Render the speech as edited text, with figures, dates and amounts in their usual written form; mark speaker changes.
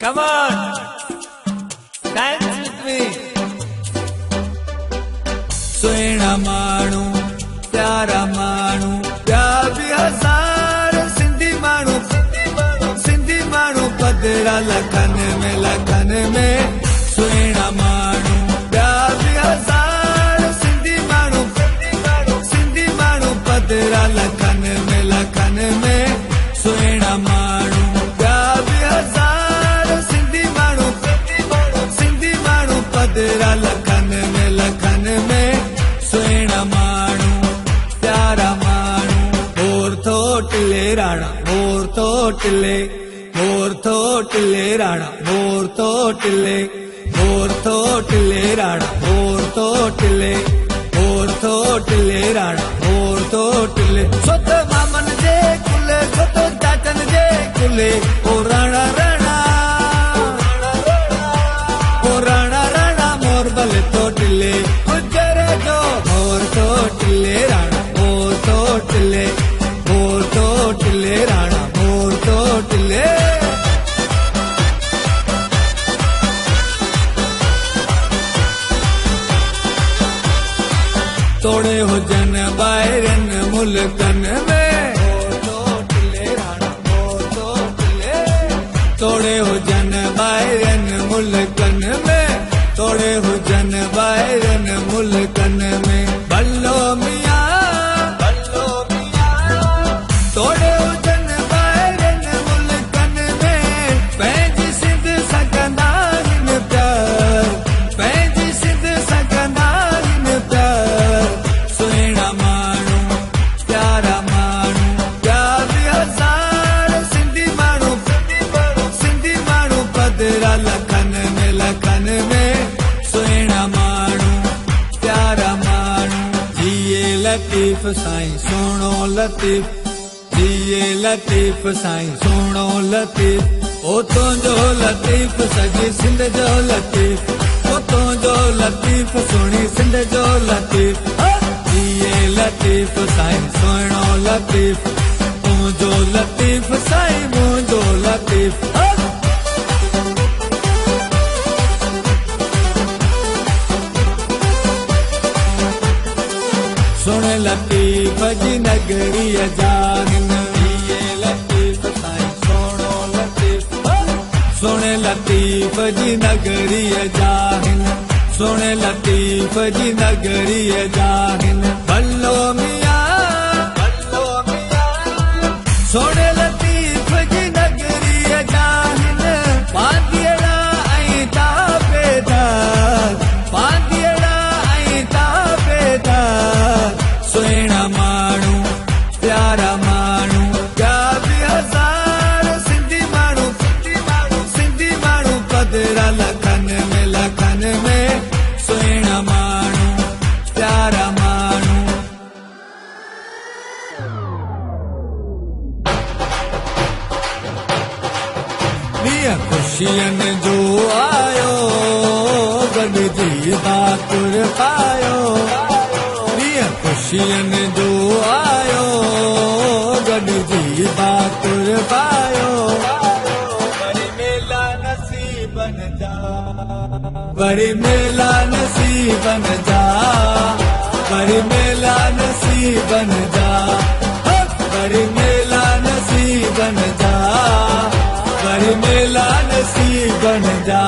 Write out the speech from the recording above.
Speaker 1: Come on, dance with me. सुहिणा माण्हू प्यारा माण्हू प्यार भी हज़ार सिंधी माण्हू पधरा लखन में सुहिणा माण्हू प्यार भी हज़ार सिंधी माण्हू पधरा लखन में सुहिणा माण्हू प्यार भी हज़ार सिंधी माण्हू पधरा लखन में सुहिणा माण्हू प्यारा माण्हू मोर थोटले राणा मोर थोटले राणा मोर थोटले राणा मोर थोटले राणा मोर थोटले सोत मामन जे कुले सोत चाचन जे कुले ओ राणा मोर भले थोटले गुजर जो मोर थोटले राणा मोर थोटले राणा मोर थोटले तोड़े हुजन ॿाहिरन मुल्कन में तोड़े हुजन ॿाहिरन मुल्कन में तोड़े हुजन ॿाहिरन मुल्कन में भलो मियां तोड़े हुजन ॿाहिरन मुल्कन में पंहिंजी सिंध सघंदा आहिनि प्यार पंहिंजी सिंध सघंदा आहिनि प्यार सुहिणा माण्हू प्यारा माण्हू प्यार भी हज़ार सिंधी माण्हू पधरा लखन में सुहिणा माण्हू प्यारा माण्हू जिए लतीफ़ साईं सुहिणो लतीफ़ जिए लतीफ़ साईं सुहिणो लतीफ़ ओ तुंहिंजो लतीफ़ सॼी सिंध जो लतीफ़ ओ तुंहिंजो लतीफ़ सुहिणी सिंध जो लतीफ़ जिए लतीफ़ साईं सुहिणो लतीफ़ तुंहिंजो लतीफ़ साईं मुंहिंजो लतीफ़ सुन लतीफ़ जी नगरीअ जा लतीफ़ साईं सुहिणो लतीफ़ सुन लतीफ़ जी नगरीअ जा सुन लतीफ़ जी नगरीअ जा भलो मियां सुन लतीफ़ जी नगरीअ जा पांदियड़ा ऐं ताबेदार पांदियड़ा ऐं ताबेदार सुहिणा माण्हू प्यारा माण्हू प्यार भी हज़ार सिंधी माण्हू पधरा लखन में सुहिणा माण्हू प्यारा माण्हू ॾींहुं ख़ुशियनि जो आयो गॾिजी बातुर पायो ख़ुशियनि जो आयो गॾिजी बातुर पायो वरी मेला नसीबनि जा वरी मेला नसीबनि जा वरी मेला नसीबनि जा वरी मेला नसीबनि जा वरी मेला नसीबनि जा